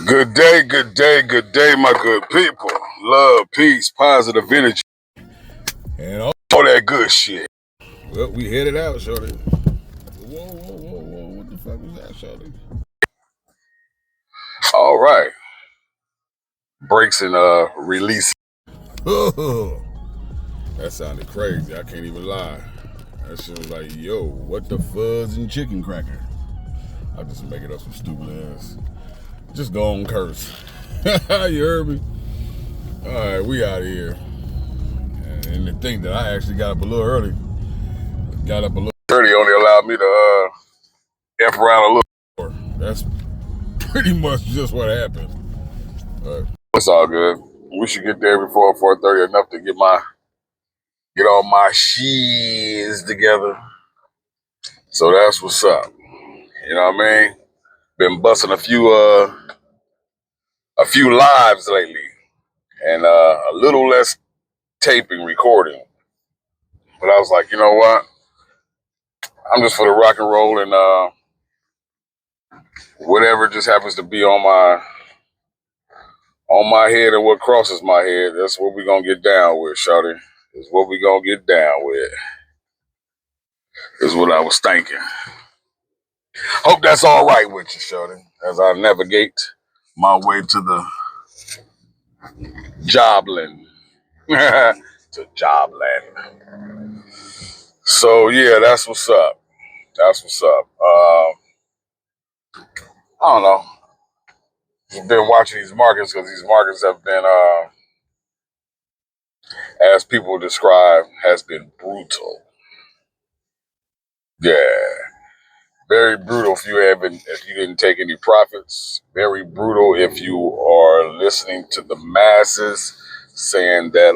Good day, my good people. Love, peace, positive energy, And all that good shit. well, we headed out, shorty. Whoa. What the fuck was that, shorty? All right. Breaks and release. Oh, that sounded crazy. I can't even lie. That shit was like, yo, what the fuzz and chicken cracker? I just make it up some stupid ass. Just go on curse. You heard me? All right, we out of here. And to think that I actually got up a little early. Got up a little 30 only allowed me to F around a little. more. That's pretty much just what happened. It's all good. We should get there before 4:30 enough to get all my she's together. So that's what's up. You know what I mean? Been busting a few lives lately, and a little less taping, recording. But I was like, you know what? I'm just for the rock and roll, and whatever just happens to be on my head and what crosses my head, that's what we gonna get down with, shawty. Is what we gonna get down with. Is what I was thinking. Hope that's all right with you, shawty, as I navigate my way to the jobland. To jobland. So yeah, that's what's up. That's what's up. I don't know. I've been watching these markets because these markets have been, as people describe, has been brutal. Yeah, very brutal if you didn't take any profits. Very brutal if you are listening to the masses saying that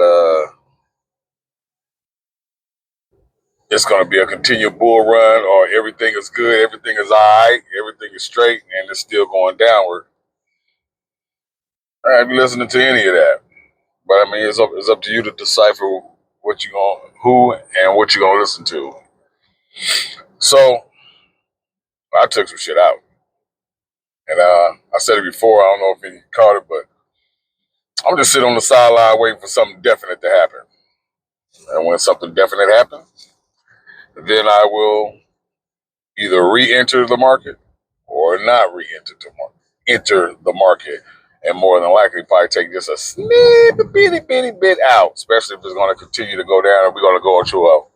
it's going to be a continued bull run, or everything is good, everything is all right, everything is straight, and it's still going downward. I ain't listening to any of that. But I mean, it's up to you to decipher who and what you're gonna listen to. So I took some shit out, and I said it before. I don't know if you caught it, but I'm just sitting on the sideline waiting for something definite to happen. And when something definite happens, then I will either re-enter the market or not re-enter enter the market, and more than likely probably take just a bitty bit out, especially if it's going to continue to go down and we're going to go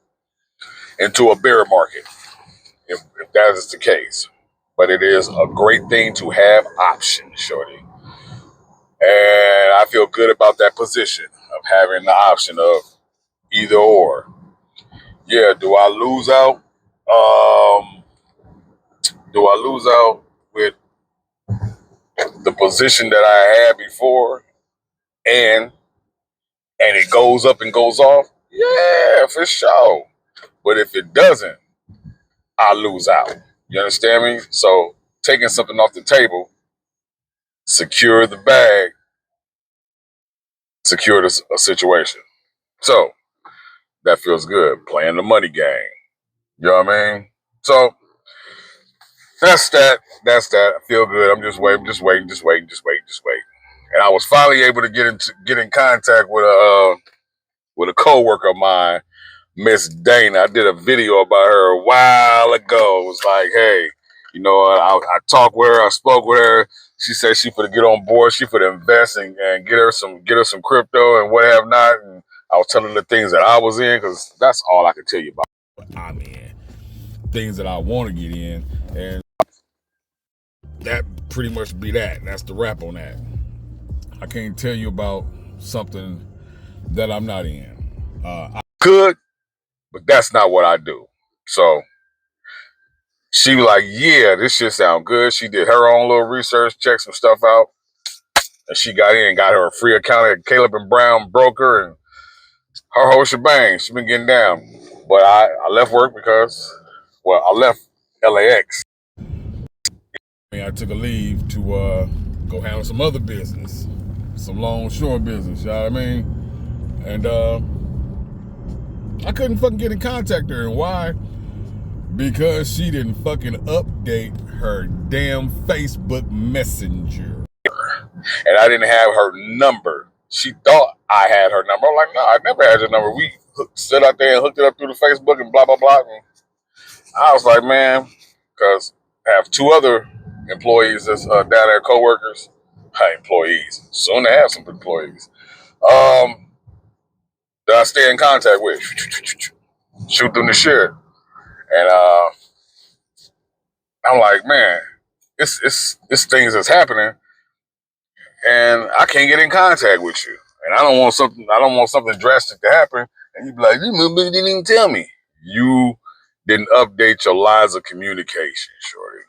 into a bear market. If that is the case. But it is a great thing to have options, shorty. And I feel good about that position of having the option of either or. Yeah, do I lose out? Um, do I lose out with the position that I had before and it goes up and goes off? Yeah, for sure. But if it doesn't, I lose out. You understand me? So taking something off the table, secure the bag, secured a situation. So that feels good. Playing the money game. You know what I mean? So that's that. That's that. I feel good. I'm just waiting. And I was finally able to get in contact with a coworker of mine, Miss Dana. I did a video about her a while ago. It was like, hey, I talked with her. I spoke with her. She said she for to get on board. She for to invest and get her some crypto and what have not. And I was telling her the things that I was in because that's all I could tell you about. I'm in. Things that I want to get in, and that pretty much be that. That's the wrap on that. I can't tell you about something that I'm not in. I Could, but that's not what I do. So she was like, yeah, this shit sound good. She did her own little research, checked some stuff out, and she got in and got her a free account at Caleb and Brown Broker and her whole shebang. She been getting down. But I left work because, well, I left LAX. mean, I took a leave to go handle some other business, some long shore business. You know what I mean? And I couldn't fucking get in contact with her. And why? Because she didn't fucking update her damn Facebook Messenger. and I didn't have her number. She thought I had her number. I'm like, no, I never had your number. We stood out there and hooked it up through the Facebook and blah blah blah. And I was like, man, because I have two other employees that's down there, coworkers, employees. Soon to have some employees. That I stay in contact with. Shoot them the shit, and I'm like, man, it's things that's happening, and I can't get in contact with you, and I don't want something drastic to happen, and you be like, you didn't even tell me. You didn't update your lines of communication, shorty.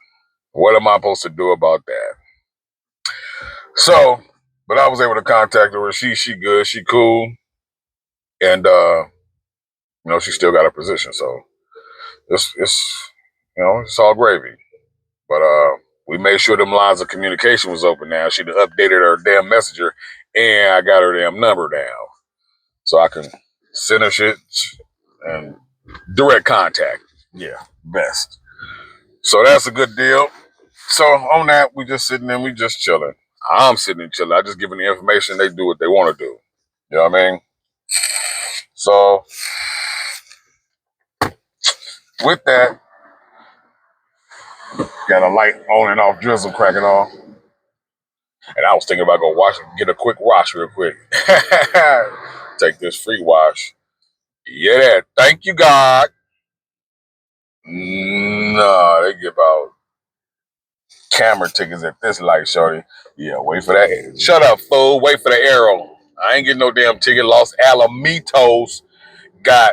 What am I supposed to do about that? So, but I was able to contact her. She good, she cool, and she still got her position. So it's all gravy. But we made sure them lines of communication was open now. She updated her damn messenger, and I got her damn number down, so I can send her shit and direct contact. Yeah, best. So that's a good deal. So on that, we just sitting there, we just chilling. I'm sitting and chilling. I just giving the information. They do what they want to do. You know what I mean? So with that, got a light on and off drizzle cracking on. And I was thinking about go wash, get a quick wash real quick. Take this free wash. Yeah, thank you, God. No, they give out camera tickets at this light, shorty. Yeah, wait for that. Shut up, fool. Wait for the arrow. I ain't getting no damn ticket. Los Alamitos got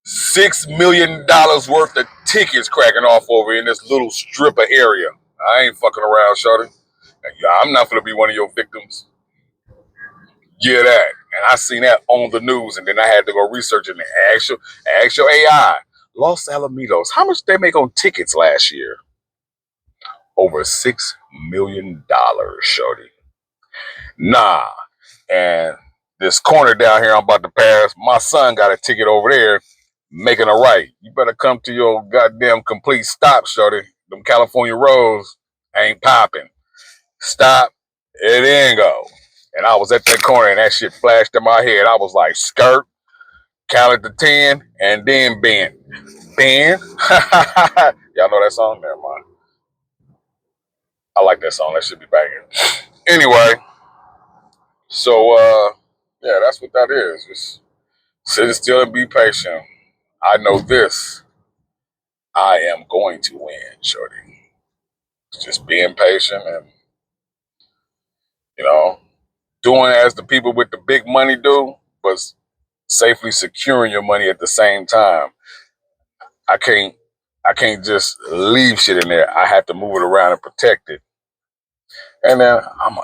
$6 million worth of tickets cracking off over in this little strip of area. I ain't fucking around, shorty. I'm not gonna be one of your victims. Yeah, that. And I seen that on the news, and then I had to go research it and ask your AI. Los Alamitos, how much they make on tickets last year? Over $6 million, shorty. Nah. And this corner down here I'm about to pass, my son got a ticket over there making a right. You better come to your goddamn complete stop, shorty. Them California roads ain't popping. Stop. It ain't go. And I was at that corner and that shit flashed in my head. I was like, skirt, counted to 10, and then bend. Bend? Y'all know that song? Never mind. I like that song. That should be banging. Anyway, so yeah, that's what that is. Just sit still and be patient. I know this. I am going to win, shorty. Just being patient and, you know, doing as the people with the big money do, but safely securing your money at the same time. I can't I can't just leave shit in there. I have to move it around and protect it. And then I'm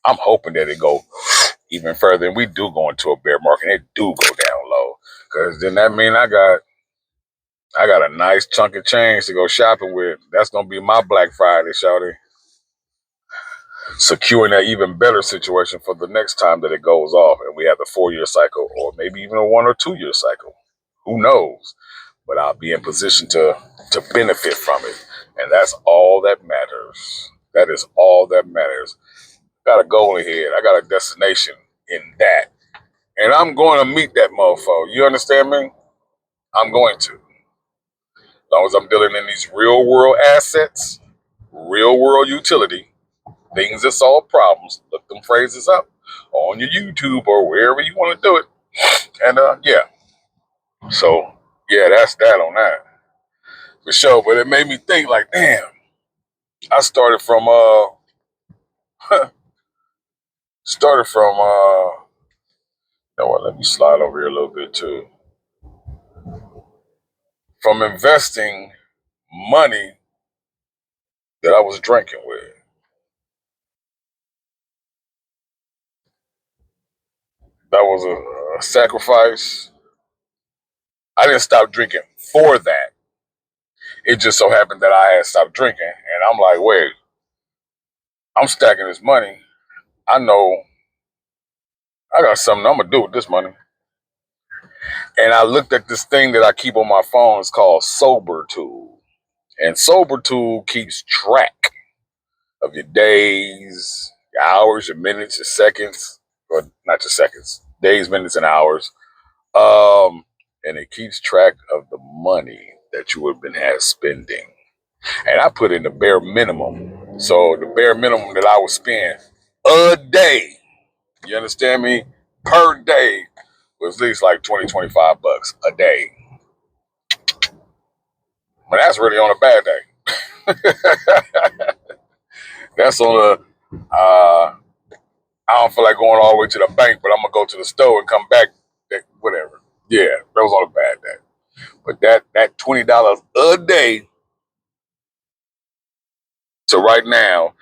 hoping that it go even further. And we do go into a bear market and it do go down low. Cause then that mean I got a nice chunk of change to go shopping with. That's gonna be my Black Friday, shawty. Securing that even better situation for the next time that it goes off and we have the 4-year cycle or maybe even a 1 or 2-year cycle. Who knows? But I'll be in position to benefit from it. And that's all that matters. That is all that matters. Got a goal ahead. I got a destination in that. And I'm going to meet that mofo. You understand me? I'm going to. As long as I'm dealing in these real world assets, real world utility, things that solve problems, look them phrases up on your YouTube or wherever you want to do it. And yeah. So yeah, that's that on that. For sure. But it made me think like, damn, I started from started from you know what, let me slide over here a little bit too. From investing money that I was drinking with. That was a sacrifice. I didn't stop drinking for that. It just so happened that I had stopped drinking. And I'm like, wait, I'm stacking this money. I know I got something I'm going to do with this money. And I looked at this thing that I keep on my phone. It's called Sober Tool. And Sober Tool keeps track of your days, your hours, your minutes, your seconds, or not your seconds, days, minutes, and hours. And it keeps track of the money that you have been spending. And I put in the bare minimum. So the bare minimum that I would spend a day, you understand me, per day was at least like 20, 25 bucks a day. But that's really on a bad day. That's on a, I don't feel like going all the way to the bank, but I'm going to go to the store and come back, whatever. Yeah, that was on a bad day. But that $20 a day to right now,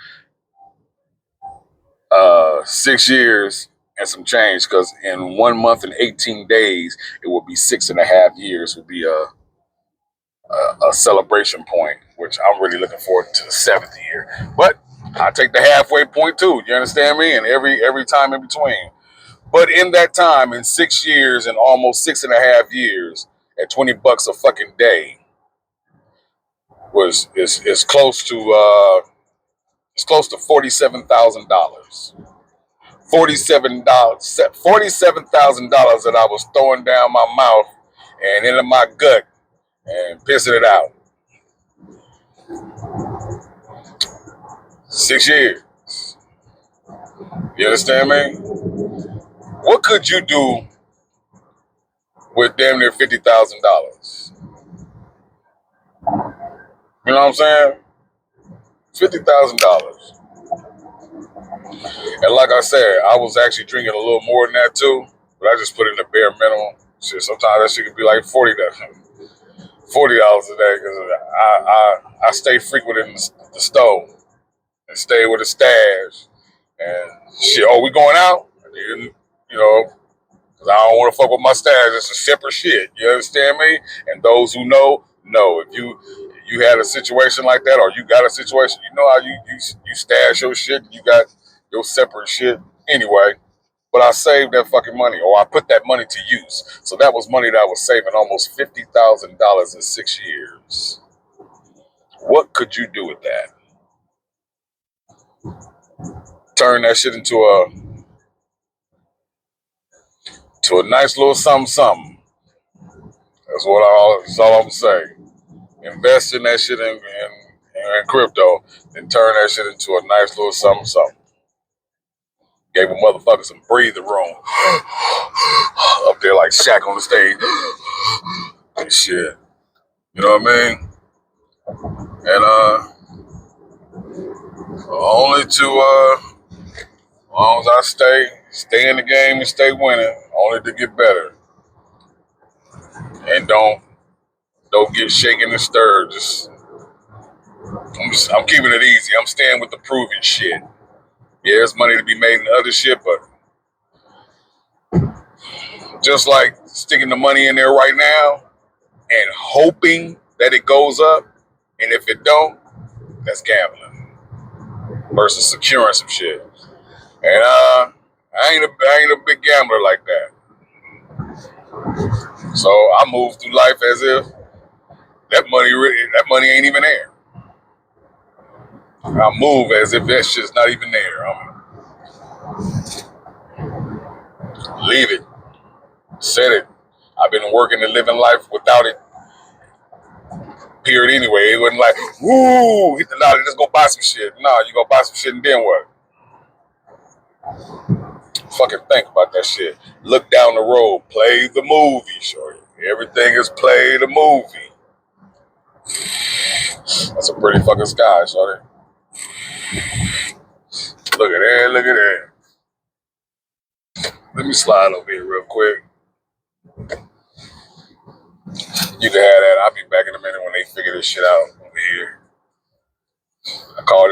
6 years and some change, because in 1 month and 18 days, it will be 6.5 years, will be a celebration point, which I'm really looking forward to the 7th year. But I take the halfway point too, you understand me? And every time in between. But in that time, in 6 years and almost 6.5 years, at 20 bucks a fucking day, is close to $47,000. $47,000 that I was throwing down my mouth and into my gut and pissing it out. 6 years. You understand me? What could you do with damn near $50,000? You know what I'm saying? $50,000. And like I said, I was actually drinking a little more than that too, but I just put in the bare minimum. Shit, sometimes that shit could be like $40 a day because I stay frequent in the stove and stay with a stash and shit. Oh, we going out? And, you know, because I don't want to fuck with my stash. It's a separate shit. You understand me? And those who know. If you had a situation like that, or you got a situation, you know how you stash your shit. And you got your separate shit anyway. But I saved that fucking money, or I put that money to use. So that was money that I was saving, almost $50,000 in 6 years. What could you do with that? Turn that shit into a nice little something something. That's all I'm saying. Invest in that shit in crypto, then turn that shit into a nice little something something. Gave a motherfucker some breathing room up there like Shaq on the stage and shit. You know what I mean? And only to as long as I stay in the game and stay winning, only to get better. And don't get shaken and stirred. I'm keeping it easy. I'm staying with the proven shit. Yeah, there's money to be made in other shit, but just like sticking the money in there right now and hoping that it goes up, and if it don't, that's gambling versus securing some shit. And I ain't a big gambler like that. So I move through life as if that money ain't even there. I move as if that shit's not even there. I'm leave it, set it. I've been working and living life without it. Period. Anyway, it wasn't like, woo, hit the lottery, let's go buy some shit. Nah, you go buy some shit and then what? Fucking think about that shit. Look down the road, play the movie, shorty. Everything is play the movie. That's a pretty fucking sky, shorty. Look at that, look at that. Let me slide over here real quick. You can have that. I'll be back in a minute when they figure this shit out over here. I call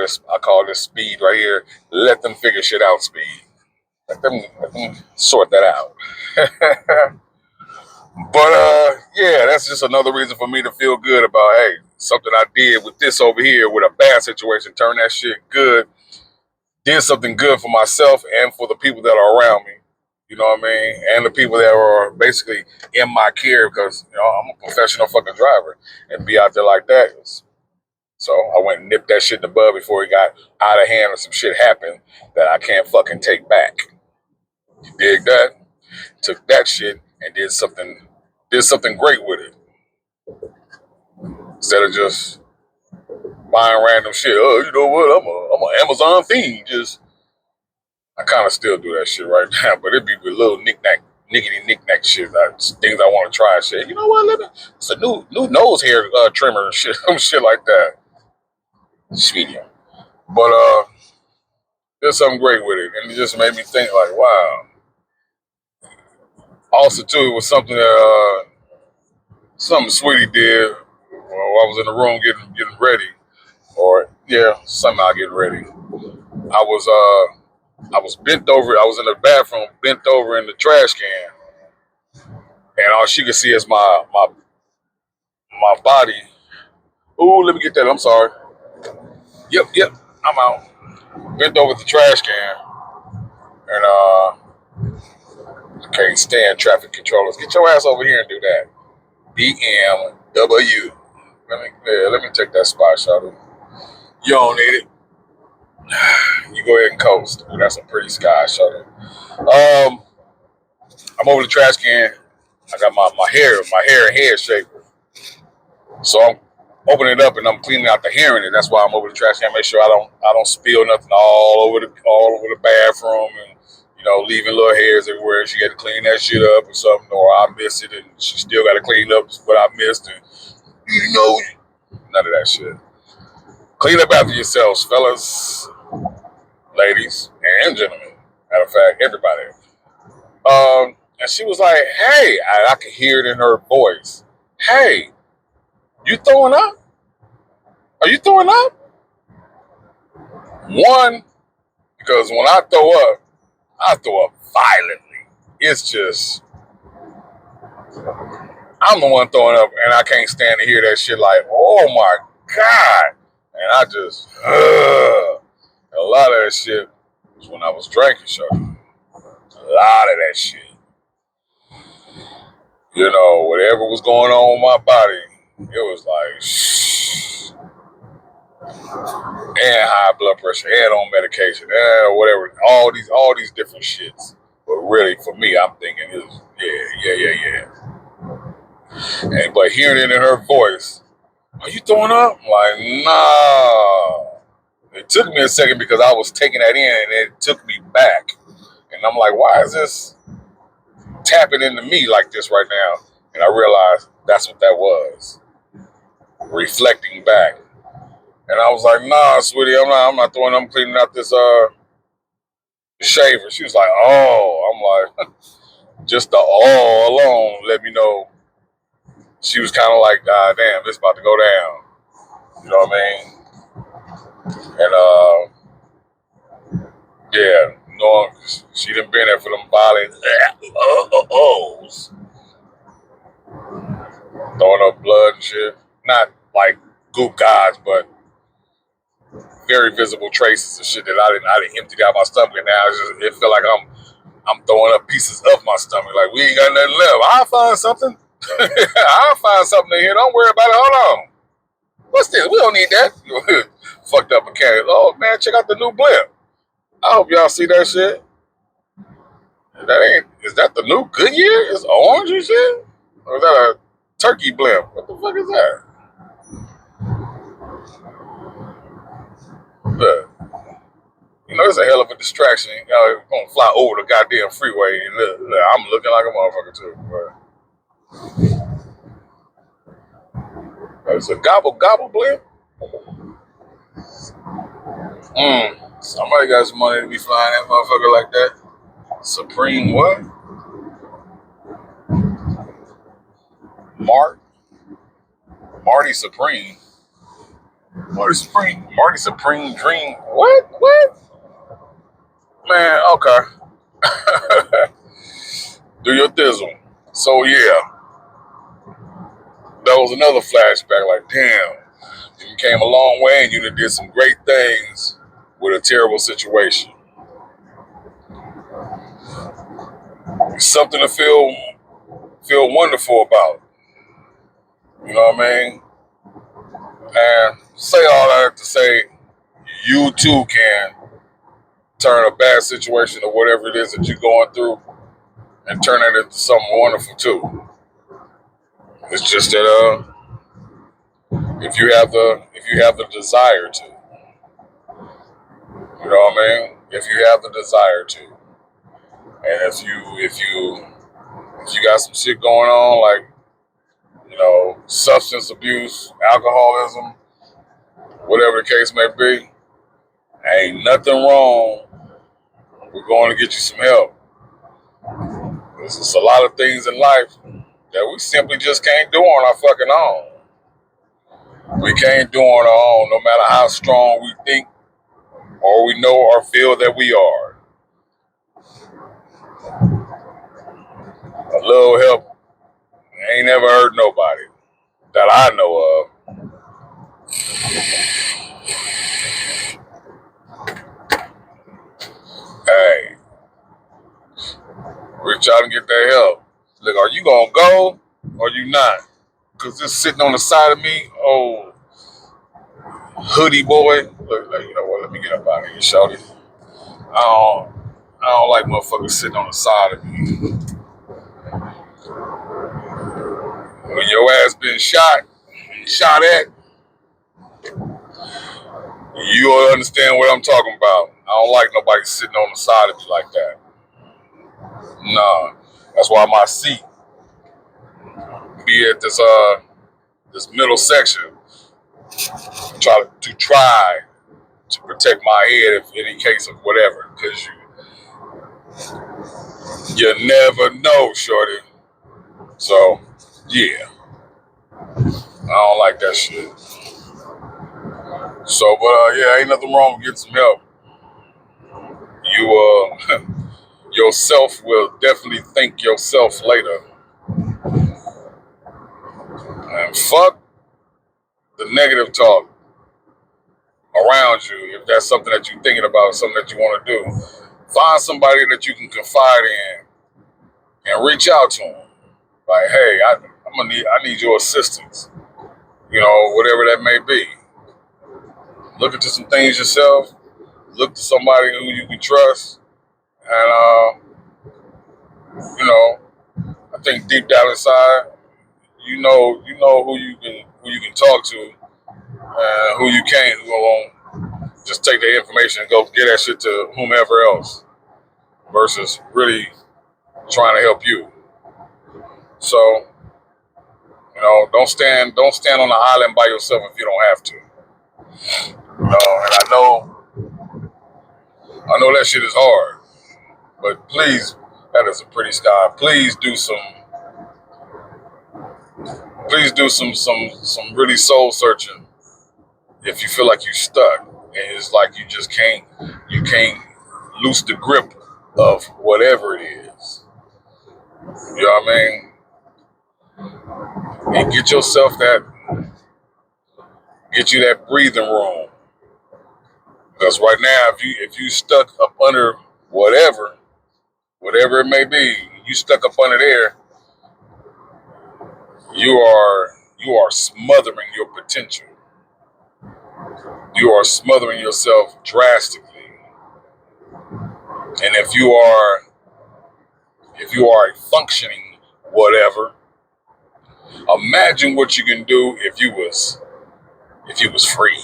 this speed right here. Let them figure shit out, speed. Let them sort that out. But yeah, that's just another reason for me to feel good about, hey, something I did with this over here with a bad situation, turn that shit good, did something good for myself and for the people that are around me. You know what I mean? And the people that are basically in my care, because I'm a professional fucking driver, and be out there like that. It's So I went and nipped that shit in the bud before it got out of hand or some shit happened that I can't fucking take back. You dig that? Took that shit and did something great with it. Instead of just buying random shit. Oh, you know what? I'm an Amazon fiend. I kind of still do that shit right now, but it'd be with little nickety knick-knack shit. Things I want to try. Shit. You know what? It's a new nose hair trimmer and shit, shit like that. Sweetie. But there's something great with it, and it just made me think like, wow. Also, too, it was something Sweetie did while I was in the room getting ready, or yeah, somehow getting ready. I was bent over. I was in the bathroom, bent over in the trash can, and all she could see is my body. Ooh, let me get that. I'm sorry. Yep. I'm out. Bent over the trash can, and I can't stand traffic controllers. Get your ass over here and do that. BMW. Let me take that spot, shawty. You don't need it. You go ahead and coast. Ooh, that's a pretty sky, shawty. I'm over the trash can. I got my hair and head shaper. So I'm opening it up and I'm cleaning out the hair in it. That's why I'm over the trash can. Make sure I don't spill nothing all over the bathroom and leaving little hairs everywhere. She had to clean that shit up or something, or I miss it and she still got to clean up what I missed. And none of that shit. Clean up after yourselves, fellas, ladies, and gentlemen. Matter of fact, everybody. And she was like, "Hey," I could hear it in her voice. "Hey, you throwing up? Are you throwing up?" One, because when I throw up violently. It's just, I'm the one throwing up, and I can't stand to hear that shit like, oh my God. And I just, a lot of that shit was when I was drinking, so a lot of that shit. Whatever was going on with my body, it was like, shh. And high blood pressure, and on medication, and whatever, all these different shits. But really, for me, I'm thinking it was, yeah. But hearing it in her voice, are you throwing up? I'm like, nah. It took me a second because I was taking that in and it took me back. And I'm like, why is this tapping into me like this right now? And I realized that's what that was. Reflecting back. And I was like, nah, sweetie, I'm not throwing up. I'm cleaning out this shaver. She was like, oh. I'm like, just the all alone let me know. She was kind of like, ah, damn, this about to go down. You know what I mean? And yeah, no, she done been there for them violent throwing up blood and shit. Not like goop gods, but very visible traces of shit that I didn't empty out my stomach, and now it feel like I'm throwing up pieces of my stomach. Like, we ain't got nothing left. I'll find something. I'll find something in here. Don't worry about it. Hold on. What's this? We don't need that. Fucked up mechanic. Oh man, check out the new blimp. I hope y'all see that shit. Is that the new Goodyear? It's orange and shit? Or is that a turkey blimp? What the fuck is that? Look, it's a hell of a distraction. Y'all gonna fly over the goddamn freeway and look, I'm looking like a motherfucker too. But it's a gobble blimp. Somebody got some money to be flying that motherfucker like that. Supreme what? Marty Supreme. Marty Supreme Dream. What? Man, okay. Do your thizzle. So yeah, that was another flashback. Like, damn, you came a long way and you done did some great things with a terrible situation. It's something to feel wonderful about. You know what I mean? And say all that to say, you too can turn a bad situation or whatever it is that you're going through and turn it into something wonderful too. It's just that if you have the desire to, you know what I mean? If you have the desire to, and if you got some shit going on like substance abuse, alcoholism, whatever the case may be, ain't nothing wrong with going to get you some help. There's just a lot of things in life that we simply just can't do on our fucking own. We can't do on our own, no matter how strong we think or we know or feel that we are. A little help ain't never hurt nobody that I know of. Hey, we're trying to get that help. Look, are you gonna go or you not? Cause this sitting on the side of me, oh hoodie boy. Look, you know what? Let me get up out of here, shorty. I don't like motherfuckers sitting on the side of me. When your ass been shot at, you'll understand what I'm talking about. I don't like nobody sitting on the side of me like that. Nah, that's why my seat be at this middle section. Try to protect my head if any case of whatever, because you never know, shorty. So yeah, I don't like that shit. So, but yeah, ain't nothing wrong with getting some help. You yourself will definitely thank yourself later. And fuck the negative talk around you. If that's something that you're thinking about, something that you want to do, find somebody that you can confide in and reach out to them. Like, hey, I need your assistance. Whatever that may be. Look into some things yourself. Look to somebody who you can trust, and I think deep down inside, you know who you can talk to, and who you can't. Who won't just take the information and go get that shit to whomever else, versus really trying to help you. So don't stand on the island by yourself if you don't have to. And I know that shit is hard, but please, that is a pretty sky. Please do some really soul searching if you feel like you're stuck and it's like you can't loose the grip of whatever it is. You know what I mean? And get you that breathing room. Because right now, if you stuck up under whatever it may be, you stuck up under there, you are smothering your potential. You are smothering yourself drastically. And if you are a functioning whatever, imagine what you can do if you was free.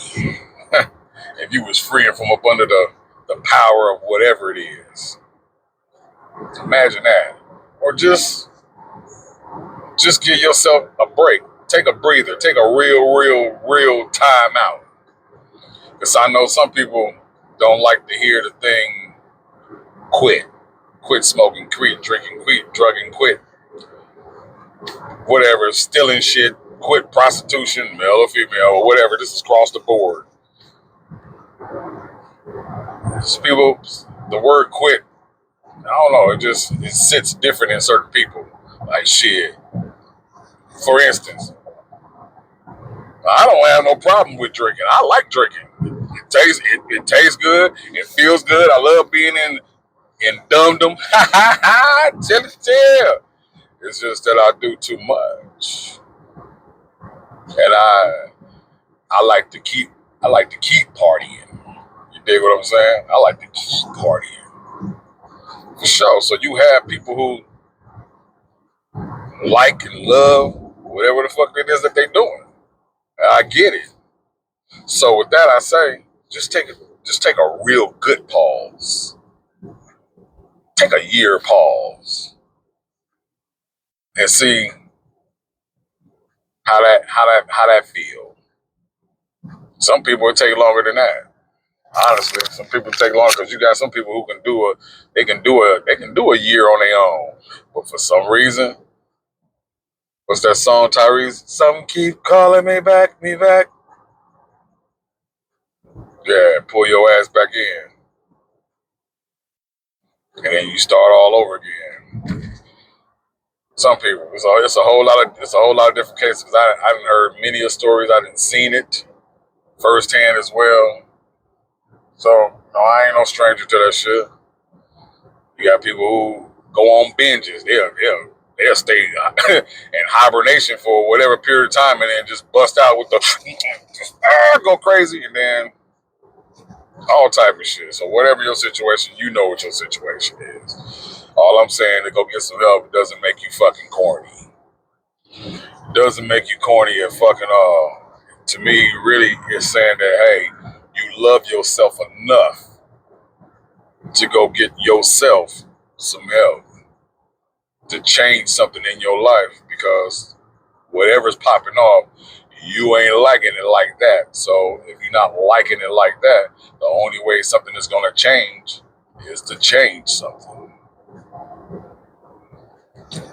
If you was freeing from up under the power of whatever it is. Imagine that. Or just give yourself a break. Take a breather. Take a real time out. Because I know some people don't like to hear the thing quit. Quit smoking, quit drinking, quit drugging, quit whatever, stealing shit, quit prostitution, male or female, or whatever. This is across the board. People, the word quit, I don't know, it sits different in certain people. Like shit. For instance, I don't have no problem with drinking. I like drinking. It tastes good. It feels good. I love being in dumdom. Tell. It's just that I do too much, and I like to keep partying. You dig what I'm saying? I like to keep partying. For sure. So you have people who like and love whatever the fuck it is that they doing. I get it. So with that I say, just take a real good pause. Take a year pause and see how that feel. Some people it take longer than that. Honestly, some people take longer because you got some people who they can do a year on their own. But for some reason, what's that song, Tyrese? Some keep calling me back. Yeah, pull your ass back in, and then you start all over again. Some people, it's a whole lot of different cases. I done heard many of stories. I done seen it firsthand as well. So no, I ain't no stranger to that shit. You got people who go on binges. They'll stay in hibernation for whatever period of time and then just bust out with the go crazy and then all type of shit. So whatever your situation, you know what your situation is. All I'm saying to go get some help doesn't make you fucking corny. Doesn't make you corny and fucking to me really is saying that hey, you love yourself enough to go get yourself some help to change something in your life because whatever's popping off, you ain't liking it like that. So if you're not liking it like that, the only way something is going to change is to change something.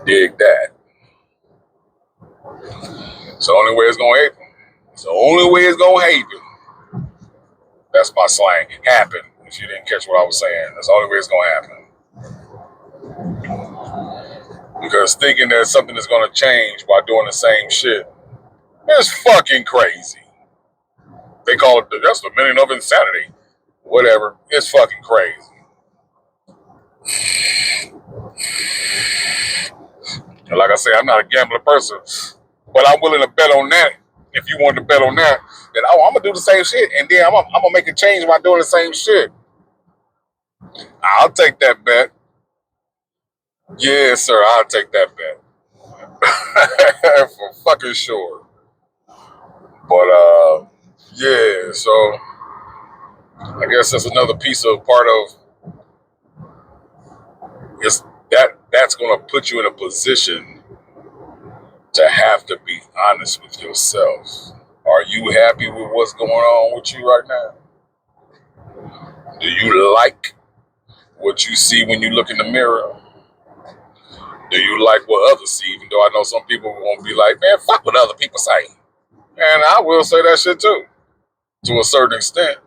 Dig that. It's the only way it's going to happen. It's the only way it's going to happen. That's my slang. Happen. If you didn't catch what I was saying, that's the only way it's going to happen. Because thinking that something is going to change by doing the same shit is fucking crazy. They call it, that's the meaning of insanity. Whatever. It's fucking crazy. And like I say, I'm not a gambling person, but I'm willing to bet on that. If you want to bet on that, then I'm going to do the same shit. And then I'm going to make a change by doing the same shit. I'll take that bet. Yes, sir. I'll take that bet. For fucking sure. But, yeah, so I guess that's another piece of part of it's that's going to put you in a position to have to be honest with yourself. Are you happy with what's going on with you right now? Do you like what you see when you look in the mirror? Do you like what others see? Even though I know some people won't be like, man, fuck what other people say. And I will say that shit too, to a certain extent.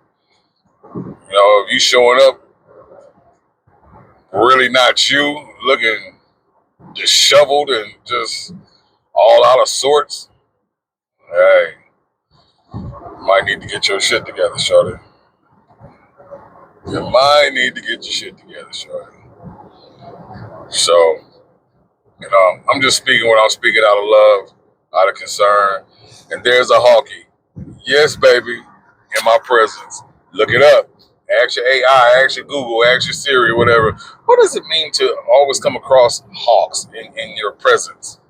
You know, if you showing up really not you, looking disheveled and just all out of sorts, hey, you might need to get your shit together, shorty. You might need to get your shit together, shorty. So, you know, I'm just speaking what I'm speaking out of love, out of concern. And there's a Hawkie. Yes, baby, in my presence. Look it up. Ask your AI, ask your Google, ask your Siri, whatever. What does it mean to always come across hawks in your presence?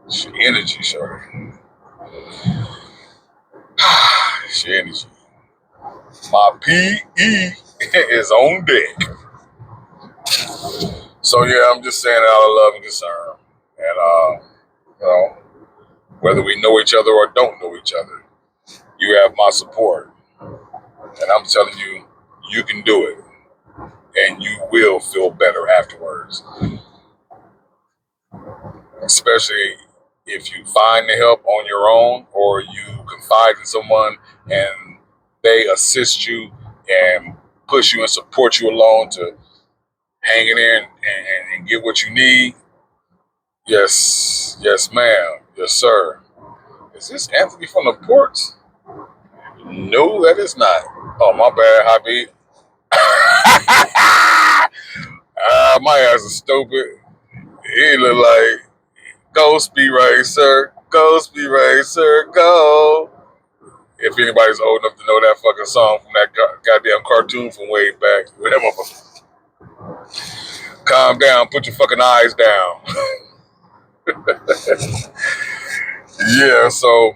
It's your energy, shorty. It's your energy. My PE is on deck. So yeah, I'm just saying it out of love and concern. And you know, whether we know each other or don't know each other, you have my support. And I'm telling you, you can do it. And you will feel better afterwards. Especially if you find the help on your own or you confide in someone and they assist you and push you and support you along to hang in there and get what you need. Yes, yes, ma'am. Yes, sir. Is this Anthony from the ports? No, that is not. Oh, my bad, Habib. My ass is stupid. He look like Ghost be right, sir. Ghost be right, sir. Go. If anybody's old enough to know that fucking song from that goddamn cartoon from way back, with that motherfucker, calm down, put your fucking eyes down. Yeah, so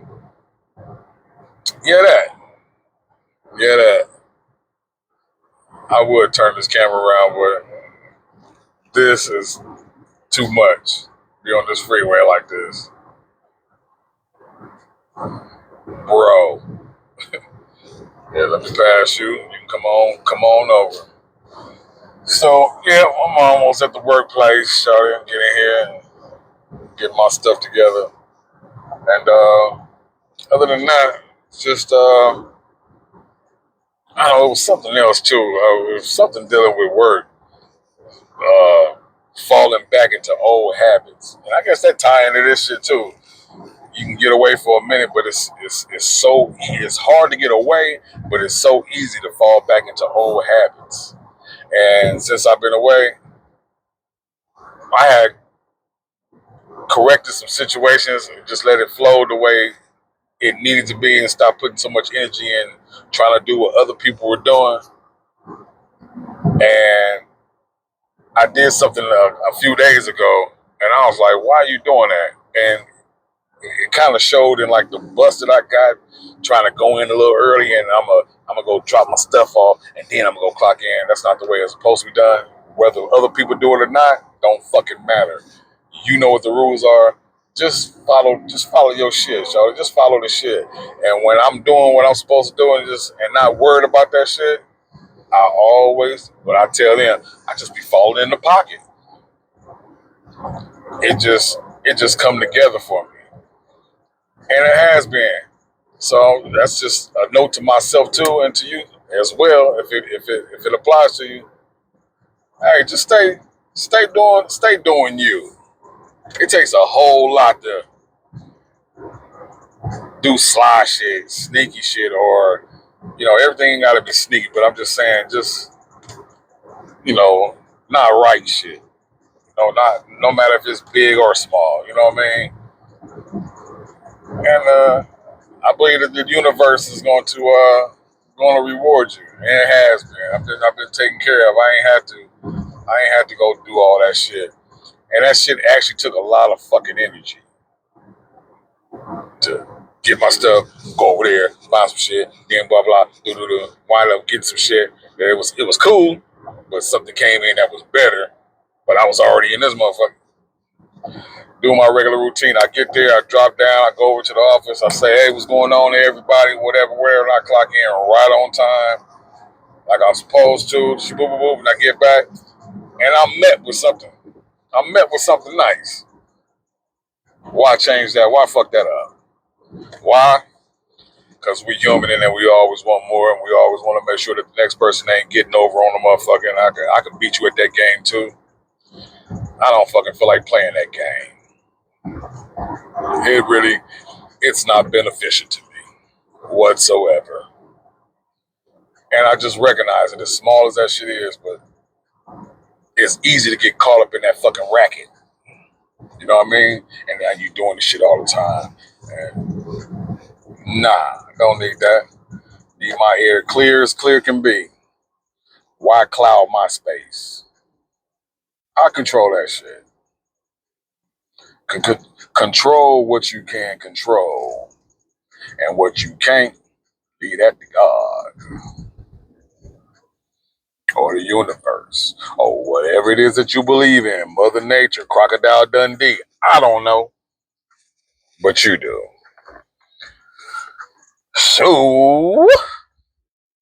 yeah, that. I would turn this camera around, but this is too much. Be on this freeway like this, bro. Yeah, let me pass you. You can come on over. So yeah, I'm almost at the workplace. Shawty, I'm getting here and get my stuff together. And other than that, it's just I don't know, it was something else too. It was something dealing with work, uh, falling back into old habits, and I guess that tie into this shit too. You can get away for a minute, but it's hard to get away, but it's so easy to fall back into old habits. And since I've been away, I had corrected some situations and just let it flow the way it needed to be and stop putting so much energy in trying to do what other people were doing. And I did something a few days ago, and I was like, "Why are you doing that?" And it kind of showed in like the bus that I got, trying to go in a little early, and I'm gonna go drop my stuff off, and then I'm gonna go clock in. That's not the way it's supposed to be done. Whether other people do it or not, don't fucking matter. You know what the rules are. Just follow your shit, y'all. Just follow the shit. And when I'm doing what I'm supposed to do and not worried about that shit, I always, what I tell them, I just be falling in the pocket. It just come together for me, and it has been. So that's just a note to myself too, and to you as well. If it applies to you, hey, just stay doing you. It takes a whole lot to do sly shit, sneaky shit, or everything ain't gotta be sneaky. But I'm just saying, just you know, not right shit. Not no matter if it's big or small. You know what I mean? And I believe that the universe is going to reward you, and it has been. I've been taken care of. I ain't had to go do all that shit, and that shit actually took a lot of fucking energy to get my stuff, go over there, find some shit, then blah blah, wind up getting some shit. It was cool, but something came in that was better. But I was already in this motherfucker doing my regular routine. I get there, I drop down, I go over to the office, I say, hey, what's going on there, everybody, whatever, wherever, and I clock in right on time, like I'm supposed to, boop, boop, boop, and I get back, and I'm met with something. I'm met with something nice. Why change that? Why fuck that up? Why? Because we human and then we always want more, and we always want to make sure that the next person ain't getting over on the motherfucker, and I can beat you at that game too. I don't fucking feel like playing that game. It's not beneficial to me whatsoever. And I just recognize it, as small as that shit is, but it's easy to get caught up in that fucking racket. You know what I mean? And now you doing the shit all the time. And nah, don't need that. Need my air clear as clear can be. Why cloud my space? I control that shit. Control what you can control. And what you can't, leave that to God or the universe or whatever it is that you believe in. Mother Nature, Crocodile Dundee. I don't know, but you do. So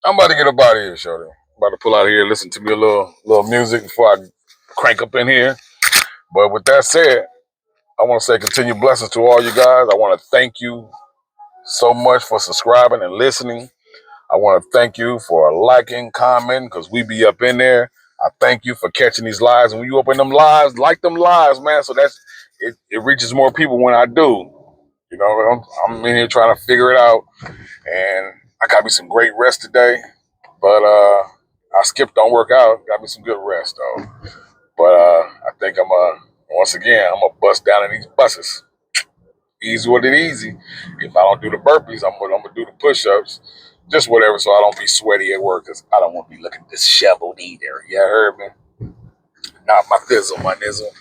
I'm about to get up out of here, shorty. I'm about to pull out of here, listen to me a little music before I crank up in here. But with that said, I want to say continued blessings to all you guys. I want to thank you so much for subscribing and listening. I want to thank you for liking, commenting, because we be up in there. I thank you for catching these lives. And when you open them lives, like them lives, man. So it reaches more people when I do. I'm in here trying to figure it out. And I got me some great rest today. But I skipped on workout. Got me some good rest, though. But I think once again, I'm going to bust down in these buses. Easy with it easy. If I don't do the burpees, I'm gonna do the push-ups. Just whatever, so I don't be sweaty at work, because I don't want to be looking disheveled either. You heard me? Not my thizzle, my nizzle.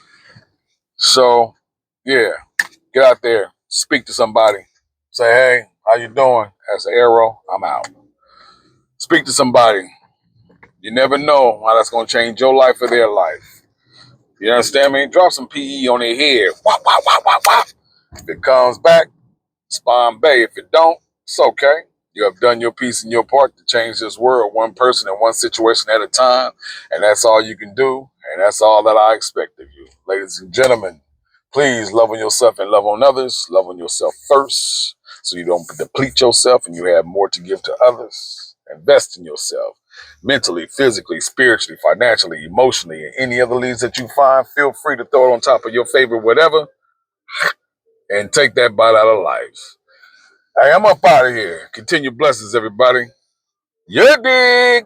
So, yeah, get out there, speak to somebody, say, "Hey, how you doing?" As an arrow, I'm out. Speak to somebody. You never know how that's gonna change your life or their life. You understand me? Drop some PE on their head. Wop, wop, wop, wop, wop. If it comes back, Spawn Bay. If it don't, it's okay. You have done your piece and your part to change this world, one person and one situation at a time. And that's all you can do. And that's all that I expect of you. Ladies and gentlemen, please love on yourself and love on others. Love on yourself first, so you don't deplete yourself and you have more to give to others. Invest in yourself mentally, physically, spiritually, financially, emotionally, and any other leads that you find. Feel free to throw it on top of your favorite whatever and take that bite out of life. Hey, I'm up out of here. Continue blessings, everybody. You dig?